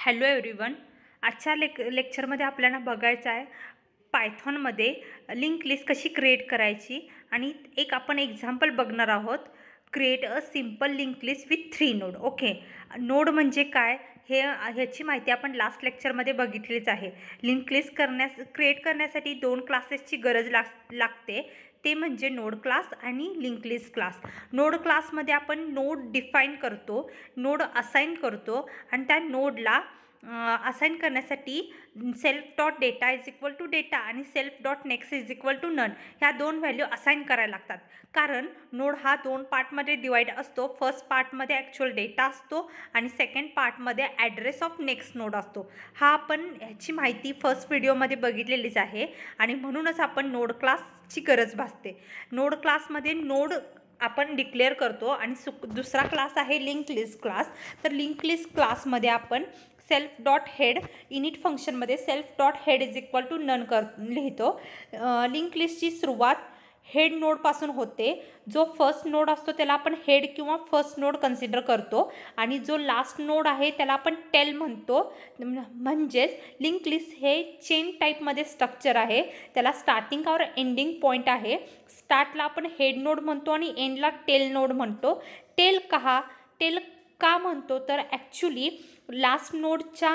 Hello everyone. आजच्या लेक्चरमध्ये आपल्याला बघायचं आहे पायथॉनमध्ये लिंक लिस्ट कशी क्रिएट करायची आणि एक आपण एक्झाम्पल बघणार आहोत. Create a simple link list with 3 node. Okay, node म्हणजे काय ह्याची माहिती आपण लास्ट लेक्चरमध्ये बघितलीच आहे. लिंक लिस्ट क्रिएट करण्यासाठी 2 क्लासेसची गरज लागते, ते म्हणजे नोड क्लास आणि लिंक लिस्ट क्लास. नोड क्लासमध्ये आपण नोड डिफाईन करतो, नोड असाइन करतो आणि त्या नोडला असाइन करण्यासाठी self dot data is equal to data आणि self dot next is equal to none ह्या 2 व्हॅल्यू असाइन करायला लागतात. कारण नोड हा 2 पार्टमध्ये डिवाइड असतो. फर्स्ट पार्टमध्ये ॲक्च्युअल डेटा असतो आणि सेकंड पार्टमध्ये ॲड्रेस ऑफ नेक्स्ट नोड असतो. हा आपण ह्याची माहिती फर्स्ट व्हिडिओमध्ये बघितलेलीच आहे आणि म्हणूनच आपण नोड क्लासची गरज भासते. नोड क्लासमध्ये नोड आपण डिक्लेअर करतो आणि दुसरा क्लास आहे लिंक लिस्ट क्लास. तर लिंक लिस्ट क्लासमध्ये आपण सेल्फ डॉट हेड इनिट फंक्शनमध्ये self dot head is equal to none लिहितो. लिंक लिस्टची सुरुवात हेड नोडपासून होते. जो फर्स्ट नोड असतो त्याला आपण हेड किंवा फर्स्ट नोड कन्सिडर करतो आणि जो लास्ट नोड आहे त्याला आपण टेल म्हणतो. म्हणजेच लिंक लिस्ट हे चेन टाईपमध्ये स्ट्रक्चर आहे. त्याला स्टार्टिंग और एंडिंग पॉईंट आहे. स्टार्टला आपण हेड नोड म्हणतो आणि एंडला टेल नोड म्हणतो. टेल का म्हणतो तर ॲक्च्युली लास्ट नोडचा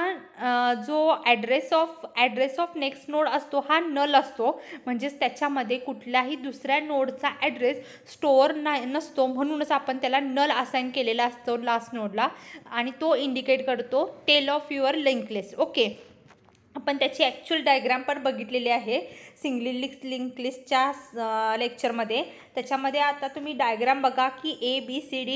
जो ॲड्रेस ऑफ नेक्स्ट नोड असतो हा नल असतो. म्हणजेच त्याच्यामध्ये कुठल्याही दुसऱ्या नोडचा ॲड्रेस स्टोअर नसतो. म्हणूनच आपण त्याला नल असाइन केलेला असतो लास्ट नोडला आणि तो इंडिकेट करतो tail of your link list. Okay, आपण त्याची ॲक्च्युअल डायग्राम पण बघितलेली आहे सिंगल लिंक लिस्टच्या लेक्चरमध्ये. त्याच्यामध्ये आता तुम्ही डायग्राम बघा की ABCD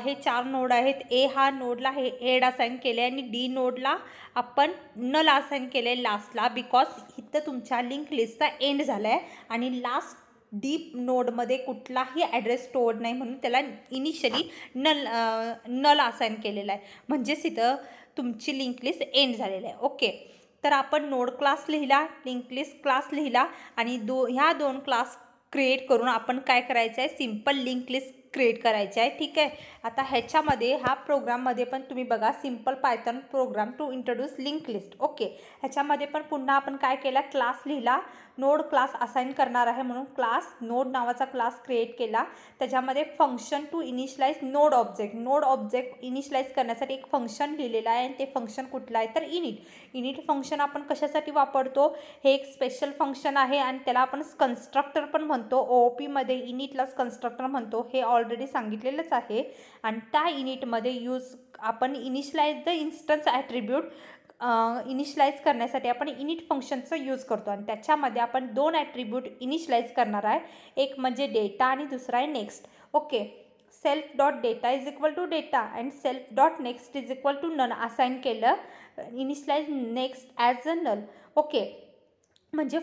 हे 4 नोड आहेत. ए हा नोडला हे हेड असाइन केले आणि डी नोडला आपण नल असाइन केले लास्टला, बिकॉज इथं तुमच्या लिंक लिस्टचा एंड झाला आहे आणि लास्ट डीप नोडमध्ये कुठलाही ॲड्रेस स्टोअर नाही म्हणून त्याला इनिशियली नल असाइन केलेला आहे. म्हणजेच इथं तुमची लिंक लिस्ट एंड झालेलं आहे. ओके, तर आपण नोड क्लास लिहिला, लिंक लिस्ट क्लास लिहिला आणि ह्या 2 क्लास क्रिएट करून आपण काय करायचं आहे, सिम्पल लिंक लिस्ट क्रिएट करायचे आहे. ठीक आहे, आता ह्याच्यामध्ये ह्या प्रोग्राममध्ये पण तुम्ही बघा simple Python program to introduce link list. Okay, ह्याच्यामध्ये पण पुन्हा आपण काय केला, क्लास लिहिला, नोड क्लास असाइन करणार आहे म्हणून क्लास नोड नावाचा क्लास क्रिएट केला. त्याच्यामध्ये function to initialise node object initialise करण्यासाठी एक फंक्शन लिहिलेलं आहे आणि ते फंक्शन कुठलं आहे तर इनिट फंक्शन आपण कशासाठी वापरतो, हे एक स्पेशल फंक्शन आहे आणि त्याला आपण कन्स्ट्रक्टर पण म्हणतो. OOPमध्ये इनिटलाच कन्स्ट्रक्टर म्हणतो, हे ऑलरेडी सांगितलेलंच आहे. आणि त्या इनिटमध्ये आपण initialise the instance attribute initialise करण्यासाठी आपण इनिट फंक्शनचा यूज करतो आणि त्याच्यामध्ये आपण 2 ॲट्रिब्यूट इनिशियलाइज करणार आहे. एक म्हणजे डेटा आणि दुसरा आहे next. Okay, self dot data is equal to data and self dot next is equal to none assign केलं. Initialise next as a null. Okay, म्हणजे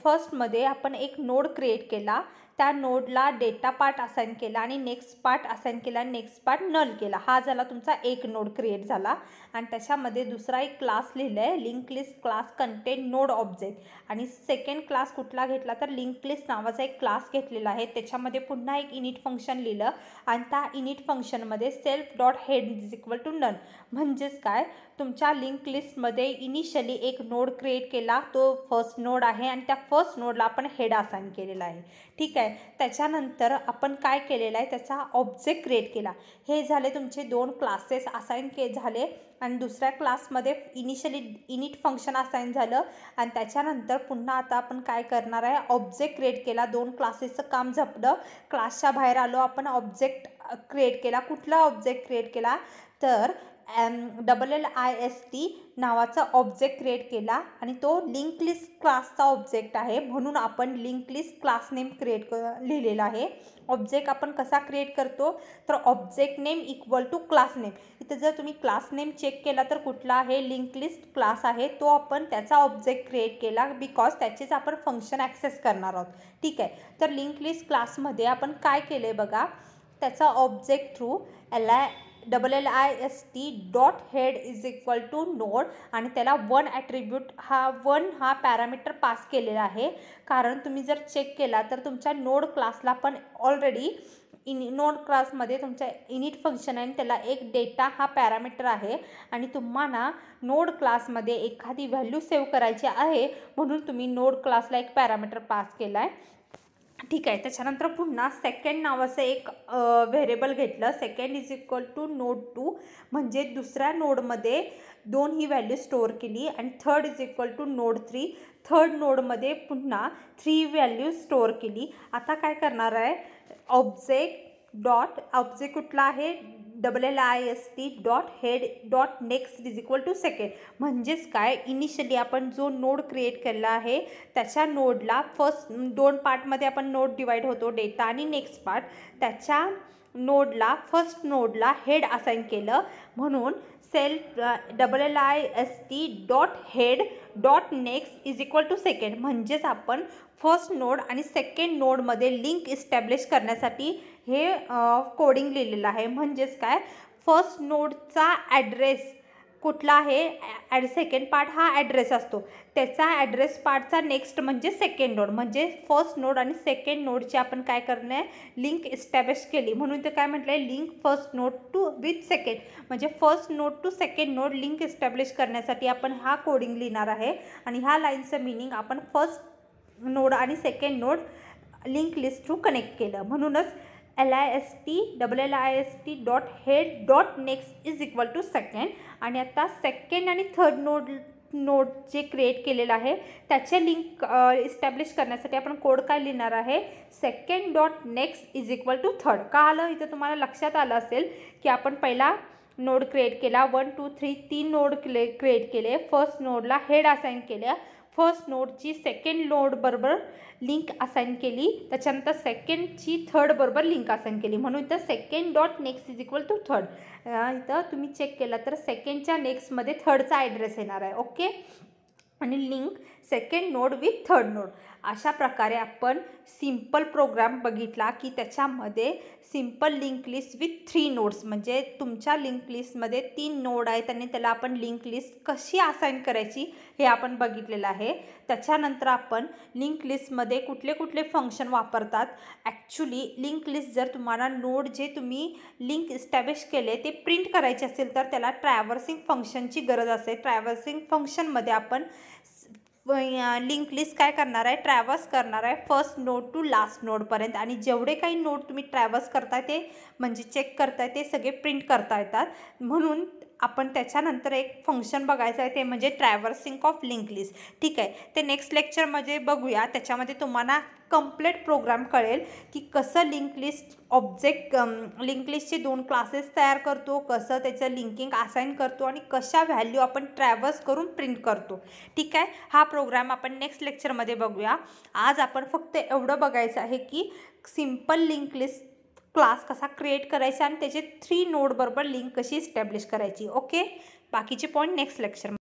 फर्स्टमध्ये आपण एक नोड क्रिएट केला, त्या नोडला डेटा पार्ट असाइन केला आणि नेक्स्ट पार्ट असाइन केला आणि नेक्स्ट पार्ट नल केला. हा झाला तुमचा एक नोड क्रिएट झाला आणि त्याच्यामध्ये दुसरा एक क्लास लिहिला आहे, link list class content node object. आणि सेकंड क्लास कुठला घेतला तर लिंक लिस्ट नावाचा एक क्लास घेतलेला आहे. त्याच्यामध्ये पुन्हा एक इनिट फंक्शन लिहिलं आणि त्या इनिट फंक्शनमध्ये self dot head is equal to none. म्हणजेच काय, तुमच्या लिंक लिस्टमध्ये इनिशियली एक नोड क्रिएट केला, तो फर्स्ट नोड आहे आणि त्या फर्स्ट नोडला आपण हेड असाइन केलेला आहे. ठीक आहे, त्याच्यानंतर आपण काय केलेलं आहे, त्याचा ऑब्जेक्ट क्रिएट केला. हे झाले तुमचे 2 क्लासेस असाइन झाले आणि दुसऱ्या क्लासमध्ये इनिशियली इनिट फंक्शन असाइन झालं आणि त्याच्यानंतर पुन्हा आता आपण काय करणार आहे, ऑब्जेक्ट क्रिएट केला. 2 क्लासेसचं काम झपलं, क्लासच्या बाहेर आलो, आपण ऑब्जेक्ट क्रिएट केला. कुठला ऑब्जेक्ट क्रिएट केला तर LLIST नावाचा ऑब्जेक्ट क्रिएट केला आणि तो लिंक लिस्ट क्लासचा ऑब्जेक्ट आहे म्हणून आपण लिंक लिस्ट क्लास नेम लिहिलेला आहे. ऑब्जेक्ट आपण कसा क्रिएट करतो तर object name equal to class name. इथं जर तुम्ही क्लास नेम चेक केला तर कुठला आहे, लिंक लिस्ट क्लास आहे, तो आपण त्याचा ऑब्जेक्ट क्रिएट केला बिकॉज त्याचेच आपण फंक्शन ॲक्सेस करणार आहोत. ठीक आहे, तर लिंक लिस्ट क्लासमध्ये आपण काय केलं आहे बघा, त्याचा object through LLIST dot head is equal to node आणि त्याला 1 ॲट्रिब्यूट हा पॅरामीटर पास केलेला आहे. कारण तुम्ही जर चेक केला तर तुमच्या नोड क्लासला पण ऑलरेडी नोड क्लासमध्ये तुमच्या इनिट फंक्शन आहे, त्याला एक डेटा हा पॅरामीटर आहे आणि तुम्हाला नोड क्लासमध्ये एखादी व्हॅल्यू सेव्ह करायची आहे म्हणून तुम्ही नोड क्लासला एक पॅरामीटर पास केला आहे. ठीक आहे. त्याच्यानंतर पुन्हा सेकंड नावाचं एक व्हेरिएबल घेतलं. Second is equal to node2 म्हणजे दुसऱ्या नोडमध्ये 2 ही व्हॅल्यू स्टोअर केली आणि third is equal to node3 third नोडमध्ये पुन्हा 3 व्हॅल्यू स्टोअर केली. आता काय करणार आहे, ऑब्जेक्ट कुठला आहे, LLIST.head.next is equal to second. म्हणजेच काय, इनिशियली आपण जो नोड क्रिएट केला आहे त्याच्या नोडला फर्स्ट 2 पार्टमध्ये आपण नोड डिवाइड होतो, डेटा आणि नेक्स्ट पार्ट. त्याच्या नोडला फर्स्ट नोडला हेड असाइन केलं म्हणून self LLIST.head.next is equal to second. म्हणजेच आपण फर्स्ट नोड आणि सेकंड नोडमध्ये लिंक इस्टॅब्लिश करण्यासाठी हे कोडिंग लिहिलेलं आहे. म्हणजेच काय, फर्स्ट नोडचा ॲड्रेस कुठला आहे, सेकंड पार्ट हा ॲड्रेस असतो, त्याचा ॲड्रेस पार्टचा नेक्स्ट म्हणजे सेकंड नोड. म्हणजे फर्स्ट नोड आणि सेकंड नोडची आपण काय करणे आहे, लिंक इस्टॅब्लिश केली. म्हणून ते काय म्हटलं आहे, link first node two with second. म्हणजे first node to second node link establish करण्यासाठी आपण हा कोडिंग लिहिणार आहे. आणि ह्या लाईनचं मिनिंग आपण फर्स्ट नोड आणि second node link list through connect केलं. म्हणूनच LLIST.head.next is equal to second. आणि आता सेकंड आणि थर्ड नोड जे क्रिएट केलेलं आहे त्याचे लिंक इस्टॅब्लिश करण्यासाठी आपण कोड काय लिहिणार आहे, second.next is equal to third. का आलं इथं तुम्हाला लक्षात आलं असेल की आपण पहिला नोड क्रिएट केला, 1 2 3 3 नोड क्रिएट केले. फर्स्ट नोडला हेड असाइन केल्या, फर्स्ट नोडची सेकंड नोड बरोबर लिंक असाइन केली, त्याच्यानंतर सेकंडची थर्ड बरोबर लिंक असाइन केली. म्हणून इथं second.next is equal to third. इथं तुम्ही चेक केला तर सेकंडच्या नेक्स्टमध्ये थर्डचा ॲड्रेस येणार आहे. ओके. आणि link second node with third node. अशा प्रकारे आपण सिंपल प्रोग्राम बघितला की त्याच्यामध्ये simple link list with 3 nodes, म्हणजे तुमच्या लिंक लिस्टमध्ये 3 नोड आहेत आणि त्याला आपण लिंक लिस्ट कशी असाइन करायची हे आपण बघितलेलं आहे. त्याच्यानंतर आपण लिंक लिस्टमध्ये कुठले कुठले फंक्शन वापरतात. ॲक्च्युली लिंक लिस्ट जर तुम्हाला नोड जे तुम्ही लिंक इस्टॅब्लिश केले ते प्रिंट करायचे असेल तर त्याला ट्रॅव्हर्सिंग फंक्शनची गरज असते. ट्रॅव्हर्सिंग फंक्शनमध्ये आपण लिंक लिस्ट काय करणार आहे, ट्रॅव्हर्स करणार आहे फर्स्ट नोड टू लास्ट नोडपर्यंत. आणि जेवढे काही नोड तुम्ही ट्रॅव्हर्स करताय ते म्हणजे चेक करताय ते सगळे प्रिंट करता येतात. म्हणून आपण त्याच्यानंतर एक फंक्शन बघायचं आहे ते म्हणजे ट्रॅव्हर्सिंग ऑफ लिंक लिस्ट. ठीक आहे, ते नेक्स्ट लेक्चरमध्ये बघूया. त्याच्यामध्ये तुम्हाला कंप्लीट प्रोग्राम कळेल की कसं लिंक लिस्ट ऑब्जेक्ट लिंक लिस्टचे 2 क्लासेस तयार करतो, कसं त्याचं लिंकिंग असाइन करतो आणि कशा व्हॅल्यू आपण ट्रॅव्हर्स करून प्रिंट करतो. ठीक आहे, हा प्रोग्राम आपण नेक्स्ट लेक्चरमध्ये बघूया. आज आपण फक्त एवढं बघायचं आहे की सिंपल लिंक लिस्ट क्लास कसा क्रिएट करायचा आणि त्याचे 3 नोड बरोबर लिंक कशी इस्टॅब्लिश करायची. ओके, बाकीचे पॉईंट नेक्स्ट लेक्चर.